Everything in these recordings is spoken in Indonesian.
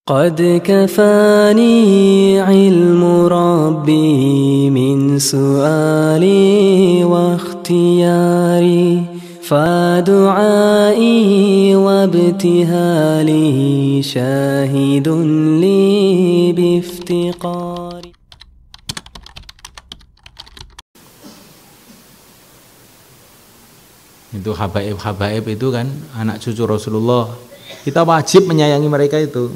قد كفاني علم ربي من سؤالي واختياري فدعائي وابتهالي شاهد لي بافتقاري. Itu habaib itu kan anak cucu Rasulullah. Kita wajib menyayangi mereka itu.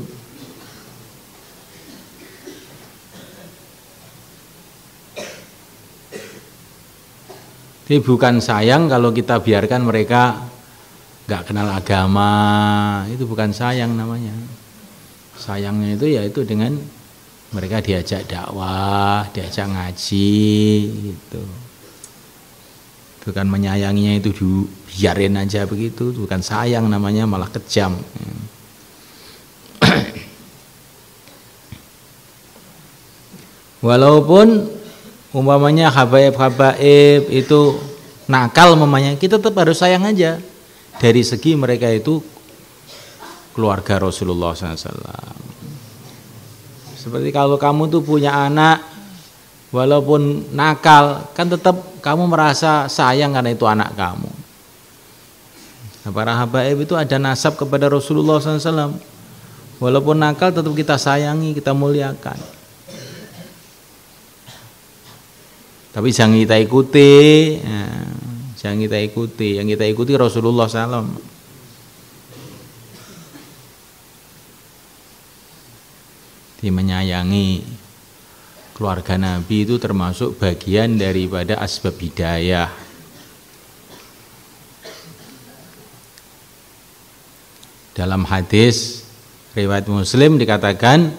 Ini bukan sayang kalau kita biarkan mereka nggak kenal agama, itu bukan sayang namanya. Sayangnya itu yaitu dengan mereka diajak dakwah, diajak ngaji, gitu. Bukan menyayanginya itu biarin aja begitu, bukan sayang namanya, malah kejam. Walaupun umpamanya habaib itu nakal umpamanya, kita tetap harus sayang aja. Dari segi mereka itu keluarga Rasulullah SAW. Seperti kalau kamu tuh punya anak, walaupun nakal, kan tetap kamu merasa sayang karena itu anak kamu. Nah, para habaib itu ada nasab kepada Rasulullah SAW. Walaupun nakal tetap kita sayangi, kita muliakan. Tapi jangan kita ikuti, jangan kita ikuti. Yang kita ikuti Rasulullah SAW. Menyayangi keluarga Nabi itu termasuk bagian daripada asbab hidayah. Dalam hadis riwayat Muslim dikatakan,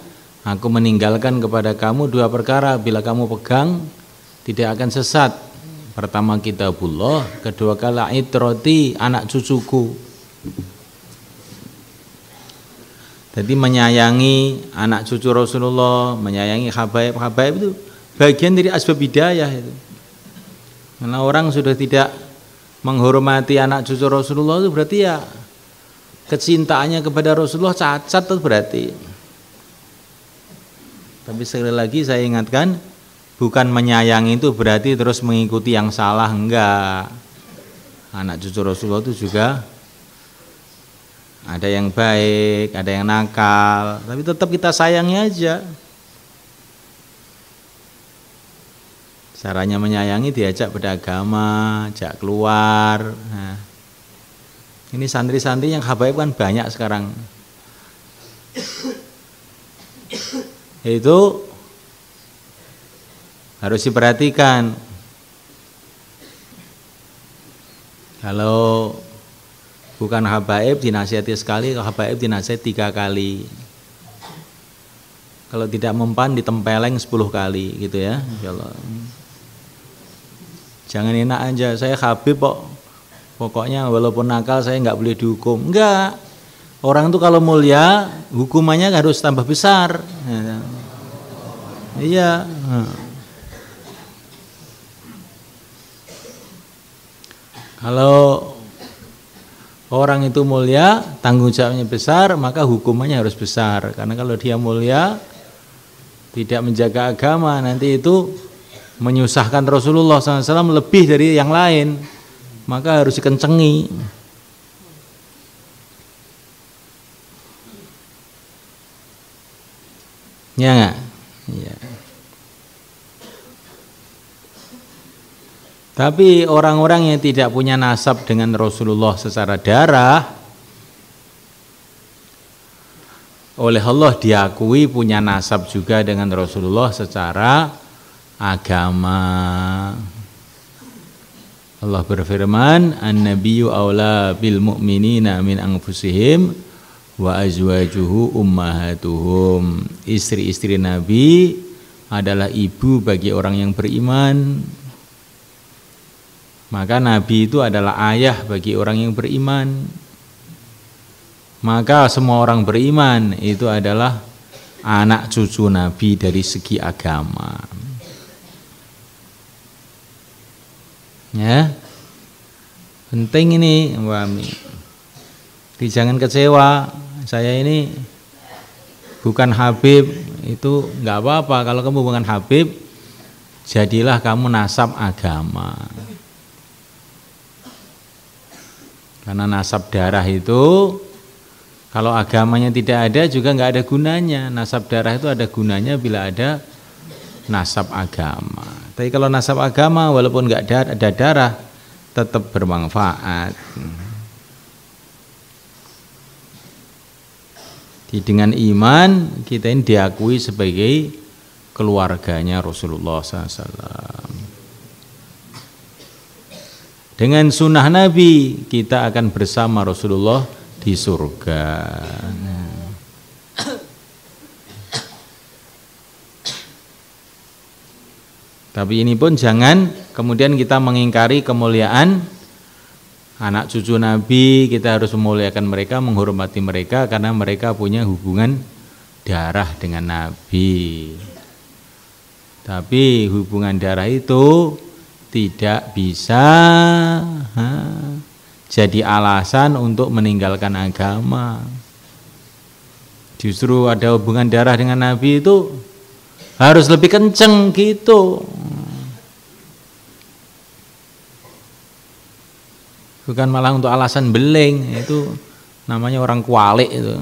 aku meninggalkan kepada kamu dua perkara, bila kamu pegang tidak akan sesat. Pertama kitabullah, kedua kala itroti, anak cucuku. Jadi menyayangi anak cucu Rasulullah, menyayangi habaib itu bagian dari asbab hidayah itu. Karena orang sudah tidak menghormati anak cucu Rasulullah itu berarti ya kecintaannya kepada Rasulullah cacat itu berarti. Tapi sekali lagi saya ingatkan, bukan menyayangi itu berarti terus mengikuti yang salah, enggak. Anak cucu Rasulullah itu juga ada yang baik, ada yang nakal, tapi tetap kita sayangi aja. Caranya menyayangi diajak beragama, ajak keluar. Nah, ini santri-santri yang habaib kan banyak sekarang. Itu harus diperhatikan. Kalau bukan habaib dinasihati sekali, kalau habaib dinasihati 3 kali. Kalau tidak mempan ditempeleng 10 kali gitu ya, insyaallah. Jangan enak aja, saya habib kok. Pokoknya walaupun nakal saya nggak boleh dihukum. Enggak. Orang itu kalau mulia hukumannya harus tambah besar. Iya. Kalau orang itu mulia, tanggung jawabnya besar, maka hukumannya harus besar. Karena kalau dia mulia, tidak menjaga agama, nanti itu menyusahkan Rasulullah SAW lebih dari yang lain. Maka harus dikencengi. Ya enggak? Ya. Tapi orang-orang yang tidak punya nasab dengan Rasulullah secara darah, oleh Allah diakui punya nasab juga dengan Rasulullah secara agama. Allah berfirman, An-nabiyyu aula bil mu'minina min anfusihim wa azwajuhu ummahatuhum. Istri-istri Nabi adalah ibu bagi orang yang beriman. Maka Nabi itu adalah ayah bagi orang yang beriman. Maka semua orang beriman itu adalah anak cucu Nabi dari segi agama. Ya, penting ini, Mbak Ami. Jangan kecewa. Saya ini bukan Habib, itu nggak apa-apa. Kalau kamu bukan Habib, jadilah kamu nasab agama. Karena nasab darah itu, kalau agamanya tidak ada juga nggak ada gunanya. Nasab darah itu ada gunanya bila ada nasab agama. Tapi kalau nasab agama walaupun nggak ada darah, tetap bermanfaat. Dengan iman kita ini diakui sebagai keluarganya Rasulullah SAW. Dengan sunnah Nabi kita akan bersama Rasulullah di surga. Tapi ini pun jangan kemudian kita mengingkari kemuliaan anak cucu Nabi. Kita harus memuliakan mereka, menghormati mereka karena mereka punya hubungan darah dengan Nabi. Tapi hubungan darah itu tidak bisa jadi alasan untuk meninggalkan agama. Justru ada hubungan darah dengan Nabi itu harus lebih kenceng gitu. Bukan malah untuk alasan beling, itu namanya orang kualik itu.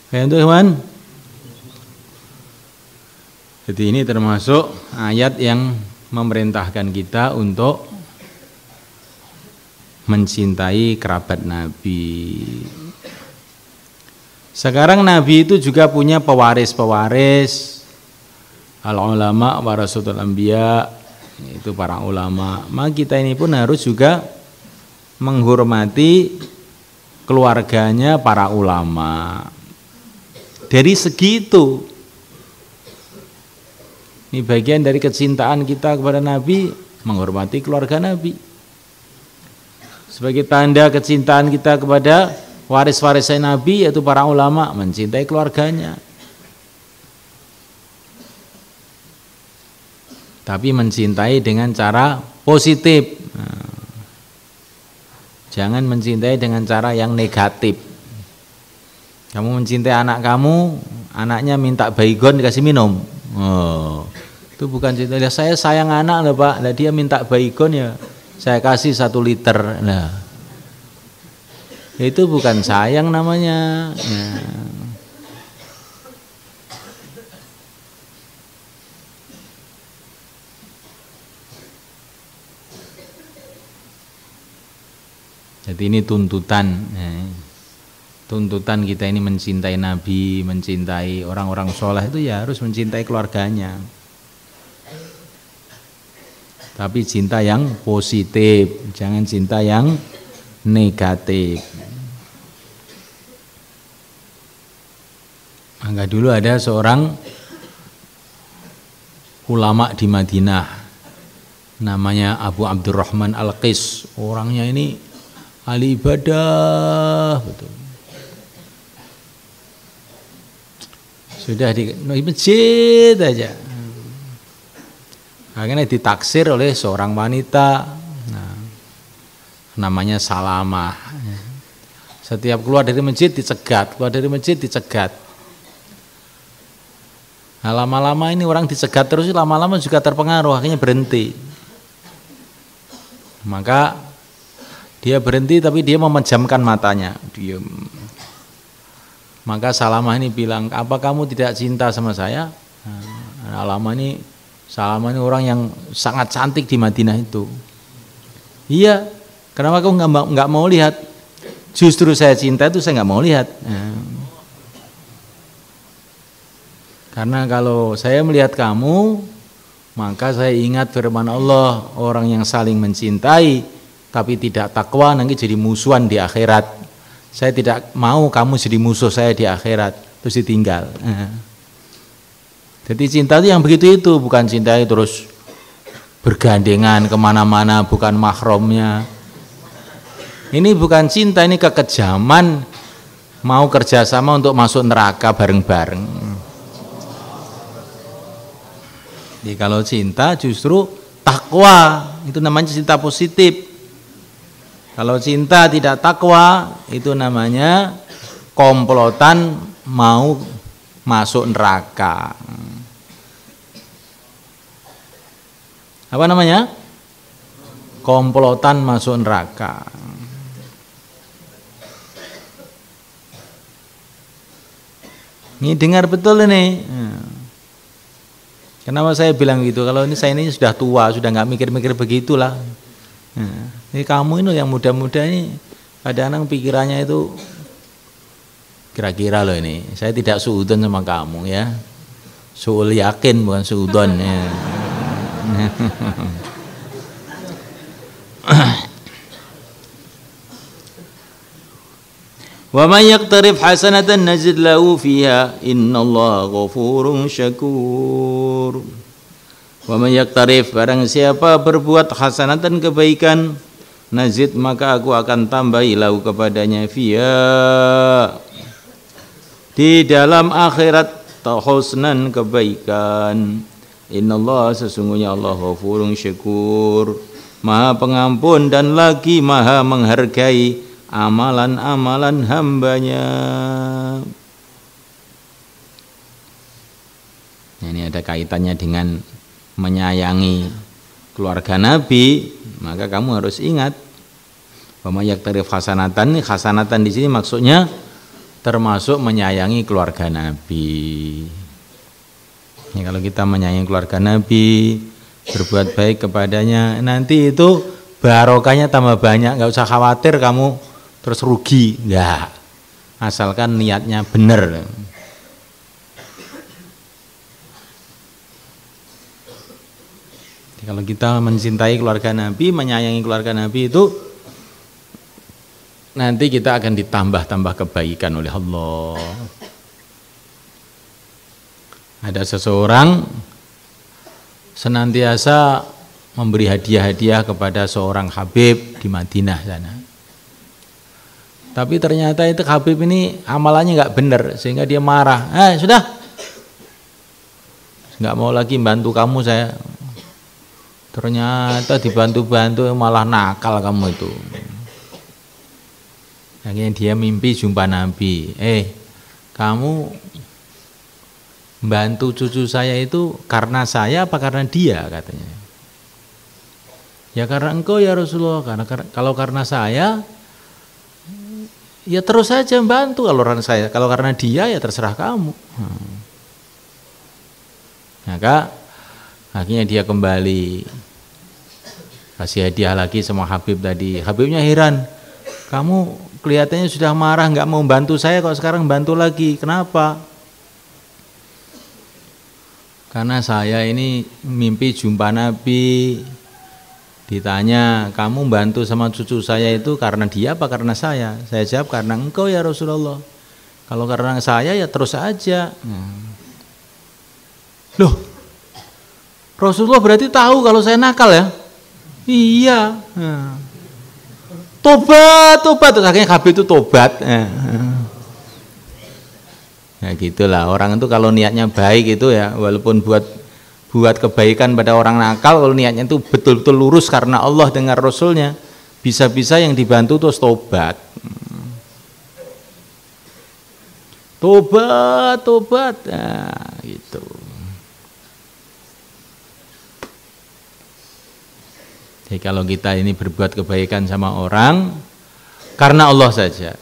Kayak itu teman. Jadi ini termasuk ayat yang memerintahkan kita untuk mencintai kerabat Nabi. Sekarang Nabi itu juga punya pewaris-pewaris, al-ulama warasatul anbiya, itu para ulama. Maka kita ini pun harus juga menghormati keluarganya para ulama. Dari segitu, ini bagian dari kecintaan kita kepada Nabi, menghormati keluarga Nabi. Sebagai tanda kecintaan kita kepada waris-warisnya Nabi, yaitu para ulama, mencintai keluarganya. Tapi mencintai dengan cara positif. Jangan mencintai dengan cara yang negatif. Kamu mencintai anak kamu, anaknya minta baygon dikasih minum. Oh, itu bukan cinta. Saya sayang anak loh Pak, nah, dia minta baygon ya saya kasih 1 liter. Nah, itu bukan sayang namanya. Ya. Jadi ini tuntutan. Tuntutan kita ini mencintai Nabi, mencintai orang-orang soleh itu ya harus mencintai keluarganya. Tapi cinta yang positif, jangan cinta yang negatif. Maka dulu ada seorang ulama di Madinah, namanya Abu Abdurrahman Al-Qis. Orangnya ini ahli ibadah, betul. Sudah di masjid aja. Akhirnya ditaksir oleh seorang wanita, namanya Salamah. Setiap keluar dari masjid dicegat, keluar dari masjid dicegat. Nah, lama-lama ini orang dicegat terus, lama-lama juga terpengaruh, akhirnya berhenti. Maka dia berhenti, tapi dia memejamkan matanya, diam. Maka Salamah ini bilang, apa kamu tidak cinta sama saya? Nah, Salamah ini orang yang sangat cantik di Madinah itu. Iya, kenapa kamu nggak mau lihat? Justru saya cinta itu saya nggak mau lihat. Karena kalau saya melihat kamu, maka saya ingat firman Allah, orang yang saling mencintai tapi tidak takwa nanti jadi musuhan di akhirat. Saya tidak mau kamu jadi musuh saya di akhirat, terus ditinggal. Jadi cinta itu yang begitu itu, bukan cinta itu terus bergandengan kemana-mana, bukan mahromnya. Ini bukan cinta, ini kekejaman, mau kerjasama untuk masuk neraka bareng-bareng. Jadi kalau cinta justru takwa, itu namanya cinta positif. Kalau cinta tidak takwa, itu namanya komplotan mau masuk neraka. Apa namanya? Komplotan masuk neraka. Ini dengar betul ini. Kenapa saya bilang gitu? Kalau ini saya ini sudah tua, sudah nggak mikir-mikir begitulah. Ini kamu ini yang muda-muda ini, kadang-kadang pikirannya itu kira-kira loh ini. Saya tidak suudon sama kamu ya. Suul yakin bukan suudon ya. Wa may yaqtarif hasanatan nazid lahu fiha innallaha ghafurun syakur. Wa may yaqtarif, barang siapa berbuat hasanatan kebaikan, nazid maka aku akan tambahi lahu kepadanya fiha di dalam akhirat husnan kebaikan. Innallaha, sesungguhnya Allah ghafurun syakur, Maha pengampun dan lagi Maha menghargai amalan-amalan hambanya. Ini ada kaitannya dengan menyayangi keluarga Nabi, maka kamu harus ingat bahwa yaktarif hasanatan, hasanatan di sini maksudnya termasuk menyayangi keluarga Nabi. Ya, kalau kita menyayangi keluarga Nabi, berbuat baik kepadanya, nanti itu barokahnya tambah banyak. Nggak usah khawatir kamu terus rugi, enggak, asalkan niatnya benar. Kalau kita mencintai keluarga Nabi, menyayangi keluarga Nabi itu, nanti kita akan ditambah-tambah kebaikan oleh Allah. Ada seseorang senantiasa memberi hadiah-hadiah kepada seorang Habib di Madinah sana. Tapi ternyata itu Habib ini amalannya nggak benar, sehingga dia marah. Sudah, nggak mau lagi bantu kamu saya. Ternyata dibantu-bantu malah nakal kamu itu. Akhirnya dia mimpi jumpa Nabi. Kamu bantu cucu saya itu karena saya apa karena dia, katanya. Ya karena engkau ya Rasulullah. Kalau karena saya, ya terus saja bantu. Kalau karena dia ya terserah kamu. Maka akhirnya dia kembali kasih hadiah lagi sama Habib tadi. Habibnya heran, kamu kelihatannya sudah marah nggak mau bantu saya, kok sekarang bantu lagi, kenapa? Karena saya ini mimpi jumpa Nabi, ditanya kamu bantu sama cucu saya itu karena dia apa karena saya? Saya jawab karena engkau ya Rasulullah. Kalau karena saya ya terus aja. Loh, Rasulullah berarti tahu kalau saya nakal ya? Iya. Tobat. Akhirnya Habib itu tobat. Ya gitulah, orang itu kalau niatnya baik itu ya, walaupun buat kebaikan pada orang nakal, kalau niatnya itu betul-betul lurus karena Allah dengan Rasulnya, bisa-bisa yang dibantu terus tobat. Tobat. Nah, gitu. Jadi kalau kita ini berbuat kebaikan sama orang karena Allah saja,